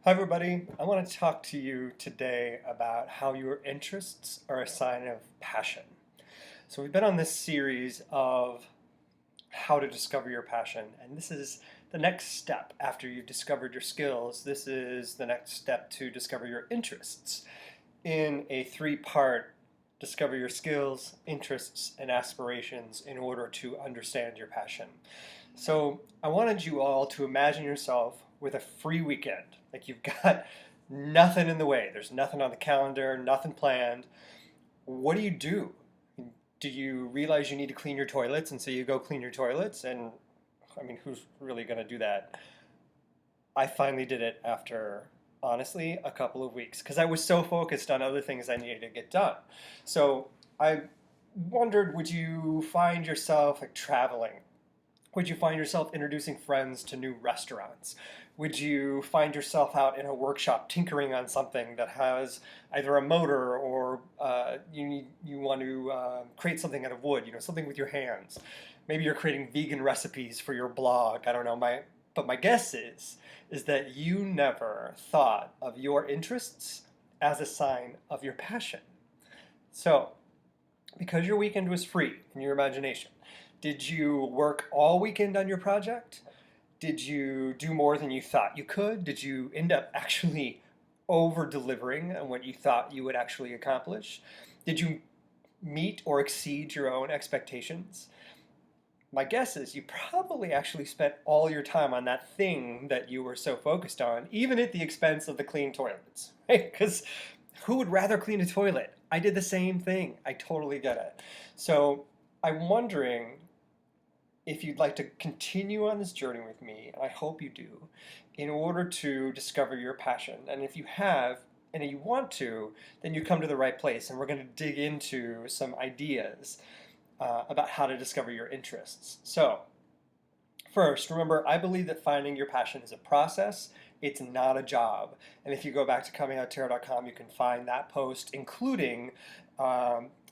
Hi, everybody. I want to talk to you today about how your interests are a sign of passion. So, we've been on this series of how to discover your passion, and this is the next step after you've discovered your skills. This is the next step to discover your interests in a three-part discover your skills, interests, and aspirations in order to understand your passion. So I wanted you all to imagine yourself with a free weekend. Like you've got nothing in the way. There's nothing on the calendar, nothing planned. What do you do? Do you realize you need to clean your toilets and so you go clean your toilets? And I mean, who's really going to do that? I finally did it after, honestly, a couple of weeks because I was so focused on other things I needed to get done. So I wondered, would you find yourself like traveling? Would you find yourself introducing friends to new restaurants? Would you find yourself out in a workshop tinkering on something that has either a motor or you want to create something out of wood, something with your hands? Maybe you're creating vegan recipes for your blog. I don't know. But my guess is that you never thought of your interests as a sign of your passion. So, because your weekend was free in your imagination, did you work all weekend on your project? Did you do more than you thought you could? Did you end up actually over delivering on what you thought you would actually accomplish? Did you meet or exceed your own expectations? My guess is you probably actually spent all your time on that thing that you were so focused on, even at the expense of the clean toilets, right? Because who would rather clean a toilet? I did the same thing. I totally get it. So I'm wondering if you'd like to continue on this journey with me, I hope you do, in order to discover your passion. And if you have, and you want to, then you come to the right place. And we're going to dig into some ideas about how to discover your interests. So, first, remember, I believe that finding your passion is a process. It's not a job. And if you go back to comingouttarot.com, you can find that post, including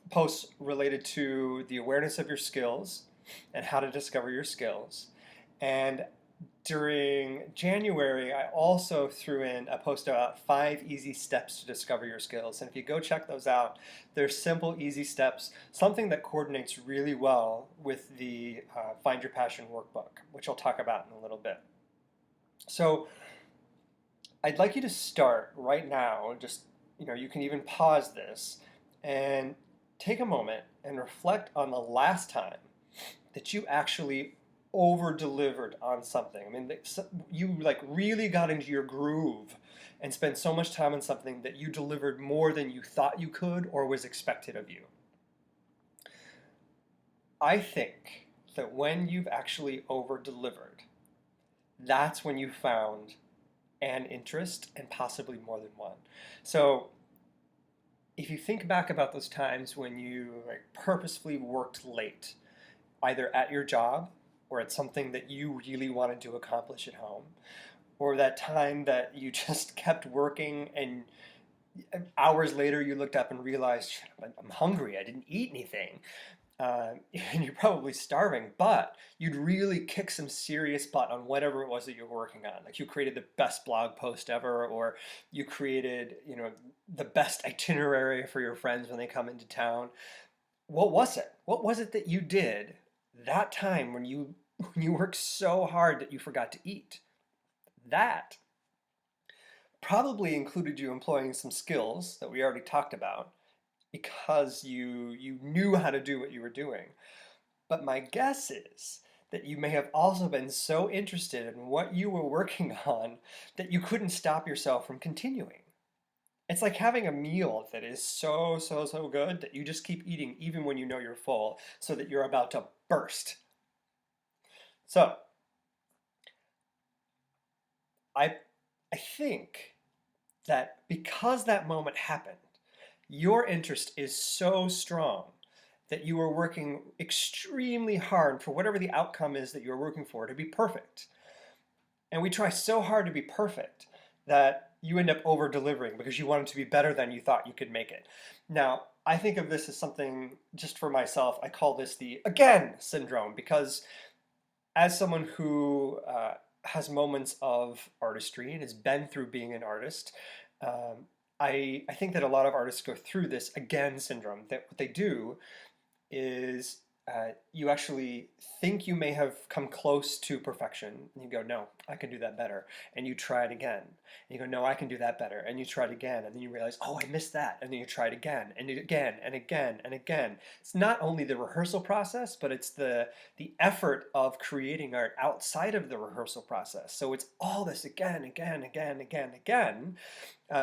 posts related to the awareness of your skills and how to discover your skills. And during January, I also threw in a post about 5 easy steps to discover your skills. And if you go check those out, they're simple, easy steps, something that coordinates really well with the Find Your Passion workbook, which I'll talk about in a little bit. So I'd like you to start right now, just, you can even pause this and take a moment and reflect on the last time that you actually over delivered on something. I mean, you like really got into your groove and spent so much time on something that you delivered more than you thought you could or was expected of you. I think that when you've actually over delivered, that's when you found an interest and possibly more than one. So if you think back about those times when you like purposefully worked late, either at your job or at something that you really wanted to accomplish at home, or that time that you just kept working and hours later you looked up and realized, I'm hungry, I didn't eat anything. And you're probably starving, but you'd really kick some serious butt on whatever it was that you were working on. Like you created the best blog post ever, or you created, the best itinerary for your friends when they come into town. What was it? What was it that you did that time when you worked so hard that you forgot to eat? That probably included you employing some skills that we already talked about because you knew how to do what you were doing. But my guess is that you may have also been so interested in what you were working on that you couldn't stop yourself from continuing. It's like having a meal that is so, so, so good that you just keep eating even when you know you're full so that you're about to burst. So, I, I think that because that moment happened, your interest is so strong that you are working extremely hard for whatever the outcome is that you're working for to be perfect. And we try so hard to be perfect that you end up over delivering because you want it to be better than you thought you could make it. Now, I think of this as something just for myself. I call this the again syndrome because as someone who has moments of artistry and has been through being an artist. I think that a lot of artists go through this again syndrome, that what they do is you actually think you may have come close to perfection, and you go, no, I can do that better. And you try it again. And you go, no, I can do that better. And you try it again. And then you realize, oh, I missed that. And then you try it again and again and again and again. It's not only the rehearsal process, but it's the effort of creating art outside of the rehearsal process. So it's all this again, again, again, again, again.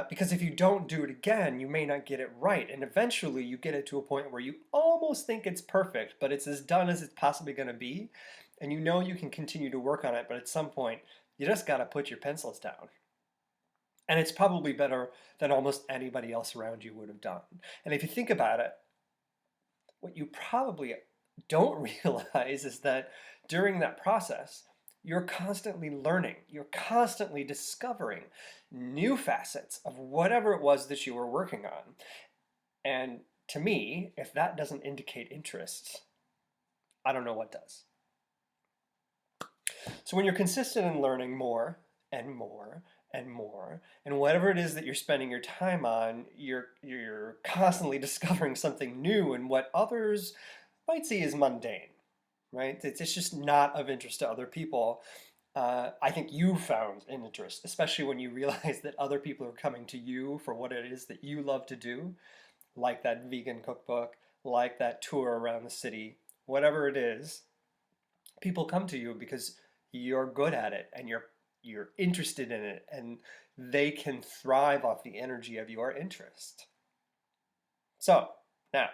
Because if you don't do it again, you may not get it right. And eventually you get it to a point where you almost think it's perfect, but it's as done as it's possibly going to be. And you know you can continue to work on it, but at some point, you just got to put your pencils down. And it's probably better than almost anybody else around you would have done. And if you think about it, what you probably don't realize is that during that process, you're constantly learning, you're constantly discovering new facets of whatever it was that you were working on. And to me, if that doesn't indicate interest, I don't know what does. So when you're consistent in learning more and more and more, and whatever it is that you're spending your time on, you're constantly discovering something new and what others might see as mundane, right? It's just not of interest to other people. I think you found an interest, especially when you realize that other people are coming to you for what it is that you love to do, like that vegan cookbook, like that tour around the city, whatever it is. People come to you because you're good at it and you're interested in it, and they can thrive off the energy of your interest. So now,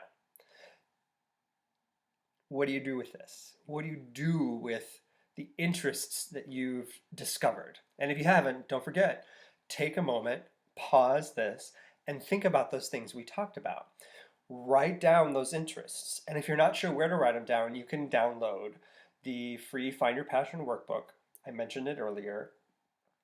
what do you do with this? What do you do with the interests that you've discovered? And if you haven't, don't forget, take a moment, pause this, and think about those things we talked about. Write down those interests. And if you're not sure where to write them down, you can download the free Find Your Passion workbook. I mentioned it earlier.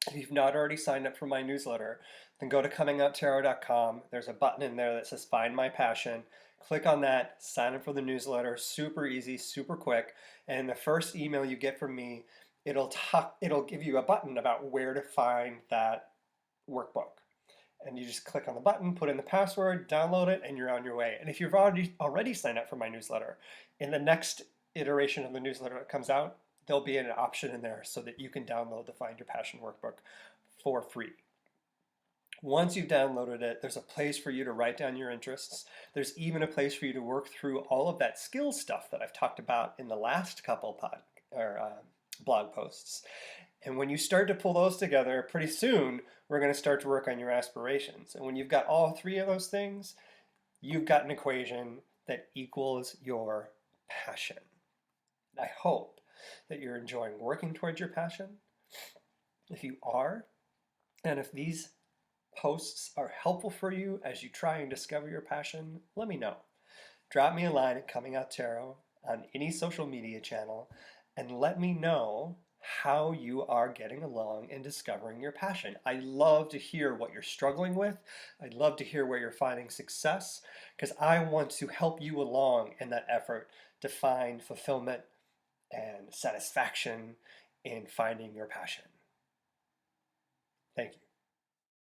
If you've not already signed up for my newsletter, then go to comingouttaro.com. There's a button in there that says Find My Passion. Click on that, sign up for the newsletter. Super easy, super quick. And the first email you get from me, it'll give you a button about where to find that workbook. And you just click on the button, put in the password, download it, and you're on your way. And if you've already signed up for my newsletter, in the next iteration of the newsletter that comes out, there'll be an option in there so that you can download the Find Your Passion workbook for free. Once you've downloaded it, there's a place for you to write down your interests. There's even a place for you to work through all of that skills stuff that I've talked about in the last couple blog posts. And when you start to pull those together, pretty soon we're going to start to work on your aspirations. And when you've got all three of those things, you've got an equation that equals your passion. I hope that you're enjoying working towards your passion. If you are, and if these posts are helpful for you as you try and discover your passion, let me know. Drop me a line at Coming Out Tarot on any social media channel and let me know how you are getting along in discovering your passion. I love to hear what you're struggling with. I'd love to hear where you're finding success, because I want to help you along in that effort to find fulfillment and satisfaction in finding your passion. Thank you.